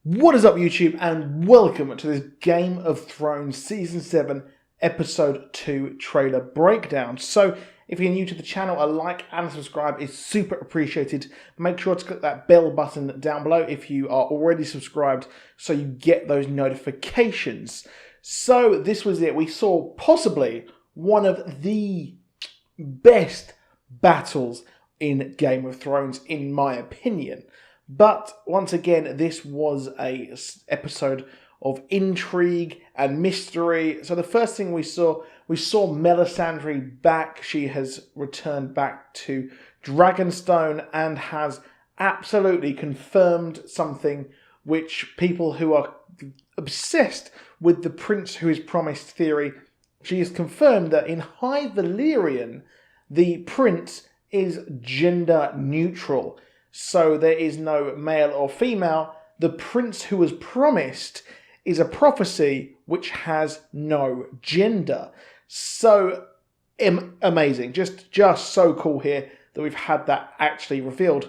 What is up, YouTube, and welcome to this Game of Thrones Season 7 Episode 2 trailer breakdown. So, if you're new to the channel, a like and subscribe is super appreciated. Make sure to click that bell button down below if you are already subscribed so you get those notifications. So, this was it. We saw possibly one of the best battles in Game of Thrones, in my opinion. But once again, this was a episode of intrigue and mystery. So the first thing we saw Melisandre back. She has returned back to Dragonstone and has absolutely confirmed something which people who are obsessed with the Prince Who Is Promised theory, she has confirmed that in High Valyrian, the prince is gender neutral. So there is no male or female. The prince who was promised is a prophecy which has no gender. So amazing. Just so cool here that we've had that actually revealed.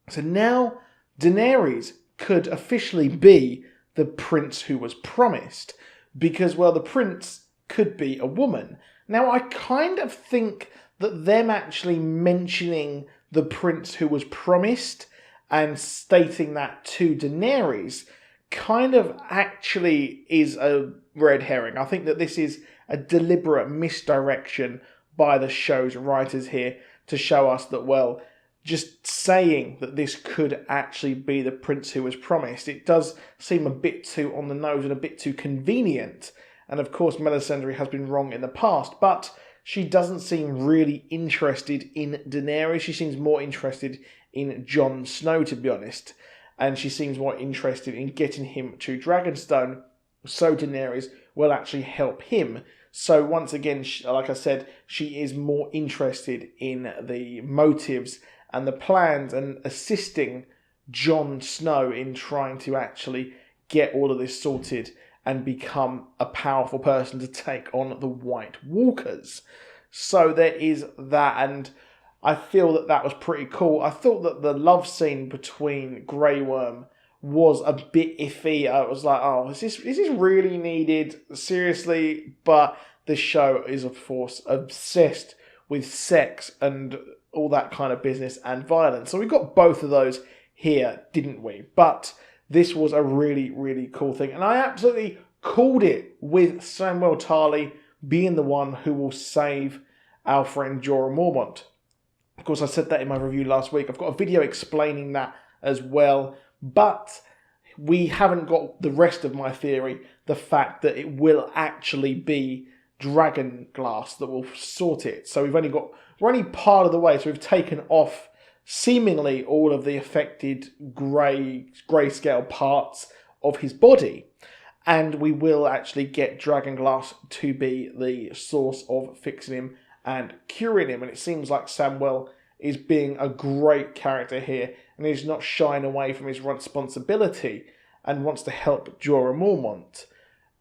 So now Daenerys could officially be the prince who was promised. Because, well, the prince could be a woman. Now, I kind of think that them actually mentioning the prince who was promised and stating that to Daenerys kind of actually is a red herring. I think that this is a deliberate misdirection by the show's writers here to show us that, well, just saying that this could actually be the prince who was promised, it does seem a bit too on the nose and a bit too convenient. And of course, Melisandre has been wrong in the past, but she doesn't seem really interested in Daenerys. She seems more interested in Jon Snow, to be honest. And she seems more interested in getting him to Dragonstone, so Daenerys will actually help him. So once again, like I said, she is more interested in the motives and the plans and assisting Jon Snow in trying to actually get all of this sorted and become a powerful person to take on the White Walkers. So there is that, and I feel that that was pretty cool. I thought that the love scene between Grey Worm was a bit iffy. I was like, oh, is this really needed? Seriously? But the show is, of course, obsessed with sex and all that kind of business and violence. So we got both of those here, didn't we? But this was a really, really cool thing. And I absolutely called it with Samwell Tarly being the one who will save our friend Jorah Mormont. Of course, I said that in my review last week. I've got a video explaining that as well. But we haven't got the rest of my theory. The fact that it will actually be Dragonglass that will sort it. So we're only part of the way. So we've taken off seemingly all of the affected grayscale parts of his body. And we will actually get Dragonglass to be the source of fixing him and curing him. And it seems like Samwell is being a great character here and he's not shying away from his responsibility and wants to help Jorah Mormont.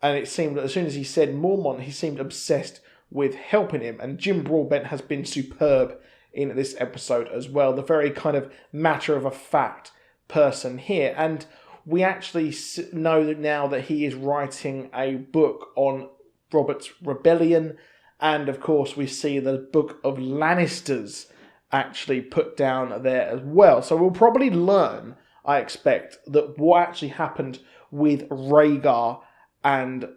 And it seemed that as soon as he said Mormont, he seemed obsessed with helping him. And Jim Broadbent has been superb in this episode as well. The very kind of matter-of-a-fact person here. And we actually know that now that he is writing a book on Robert's rebellion. And of course, we see the Book of Lannisters actually put down there as well. So we'll probably learn, I expect, that what actually happened with Rhaegar and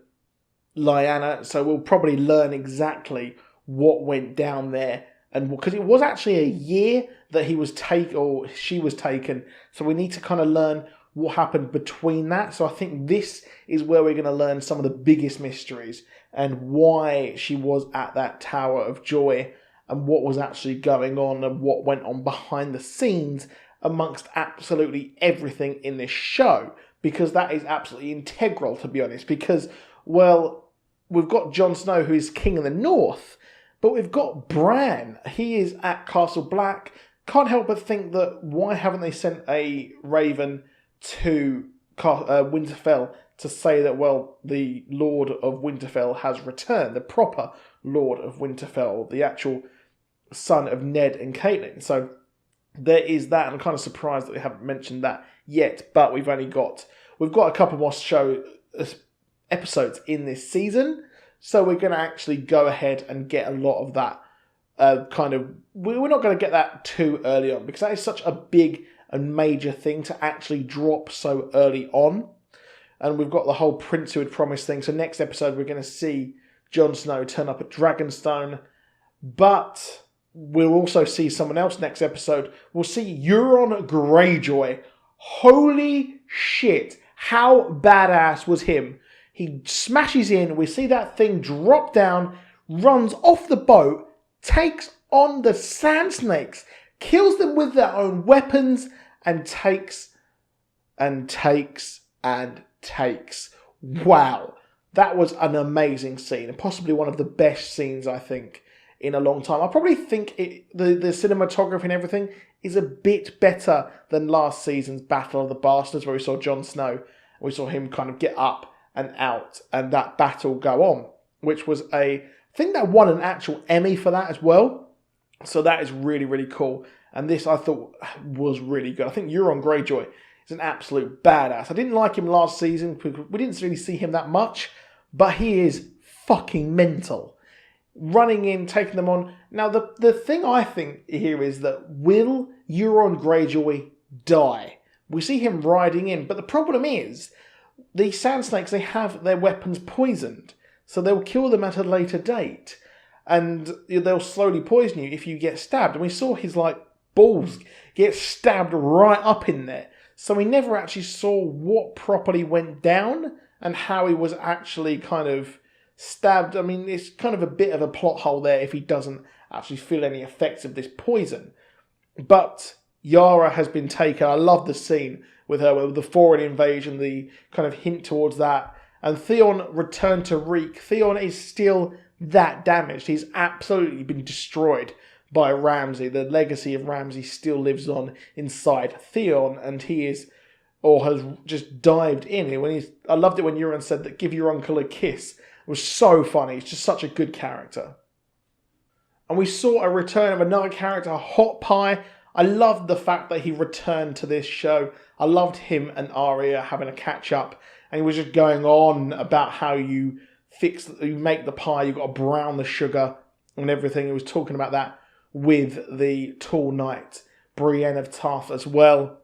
Lyanna. So we'll probably learn exactly what went down there. And because it was actually a year that she was taken. So we need to kind of learn what happened between that. So I think this is where we're going to learn some of the biggest mysteries and why she was at that Tower of Joy and what was actually going on and what went on behind the scenes amongst absolutely everything in this show. Because that is absolutely integral, to be honest. Because, well, we've got Jon Snow, who is King of the North, but we've got Bran. He is at Castle Black. Can't help but think that why haven't they sent a Raven to Winterfell to say that, well, the Lord of Winterfell has returned, the proper Lord of Winterfell, the actual son of Ned and Catelyn. So there is that. I'm kind of surprised that they haven't mentioned that yet, but we've only got we've got a couple more episodes in this season, so we're going to actually go ahead and get a lot of that we're not going to get that too early on, because that is such a big and major thing to actually drop so early on. And we've got the whole Prince Who Had Promised thing. So next episode, we're going to see Jon Snow turn up at Dragonstone. But we'll also see someone else next episode. We'll see Euron Greyjoy. Holy shit. How badass was him? He smashes in. We see that thing drop down, runs off the boat, takes on the Sand Snakes, kills them with their own weapons, and takes. Wow, that was an amazing scene, and possibly one of the best scenes, I think, in a long time. I probably think the cinematography and everything is a bit better than last season's Battle of the Bastards, where we saw Jon Snow, and we saw him kind of get up and out, and that battle go on, which was I think that won an actual Emmy for that as well. So that is really, really cool. And this, I thought, was really good. I think Euron Greyjoy is an absolute badass. I didn't like him last season because we didn't really see him that much, but he is fucking mental. Running in, taking them on. Now, the thing I think here is that will Euron Greyjoy die? We see him riding in, but the problem is the Sand Snakes, they have their weapons poisoned, so they'll kill them at a later date, and they'll slowly poison you if you get stabbed. And we saw his balls get stabbed right up in there. So we never actually saw what properly went down and how he was actually kind of stabbed. I mean, it's kind of a bit of a plot hole there if he doesn't actually feel any effects of this poison. But Yara has been taken. I love the scene with her, with the foreign invasion, the kind of hint towards that. And Theon returned to Reek. Theon is still that damaged. He's absolutely been destroyed by Ramsay. The legacy of Ramsay still lives on inside Theon, and he is, or has just dived in. I loved it when Euron said that give your uncle a kiss. It was so funny. He's just such a good character. And we saw a return of another character, Hot Pie. I loved the fact that he returned to this show. I loved him and Arya having a catch up, and he was just going on about how you make the pie, you've got to brown the sugar and everything. He was talking about that with the tall knight, Brienne of Tarth, as well.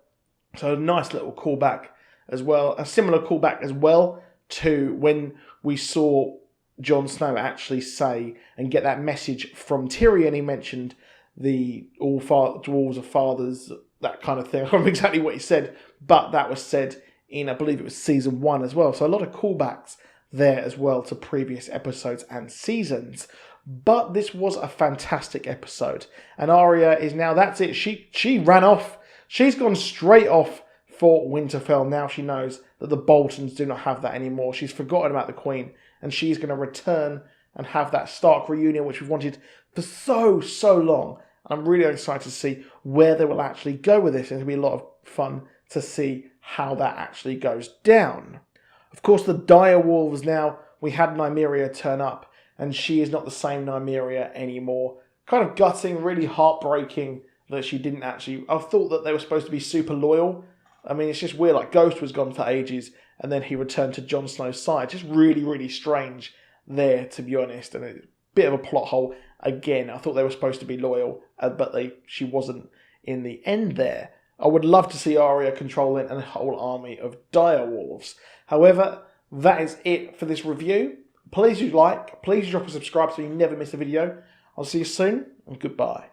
So a nice little callback as well. A similar callback as well to when we saw Jon Snow actually say and get that message from Tyrion. He mentioned the dwarves are fathers, that kind of thing. I can't remember exactly what he said, but that was said in, I believe it was season 1 as well. So a lot of callbacks there as well to previous episodes and seasons. But this was a fantastic episode. And Arya is now, that's it. She ran off. She's gone straight off for Winterfell. Now she knows that the Boltons do not have that anymore. She's forgotten about the Queen. And she's going to return and have that Stark reunion, which we've wanted for so long. I'm really excited to see where they will actually go with this. It'll be a lot of fun to see how that actually goes down. Of course, the dire wolves now, we had Nymeria turn up, and she is not the same Nymeria anymore. Kind of gutting, really heartbreaking that she didn't actually... I thought that they were supposed to be super loyal. I mean, it's just weird. Like, Ghost was gone for ages, and then he returned to Jon Snow's side. Just really, really strange there, to be honest. And a bit of a plot hole. Again, I thought they were supposed to be loyal, but she wasn't in the end there. I would love to see Arya controlling a whole army of dire wolves. However, that is it for this review. Please do like, please drop a subscribe so you never miss a video. I'll see you soon, and goodbye.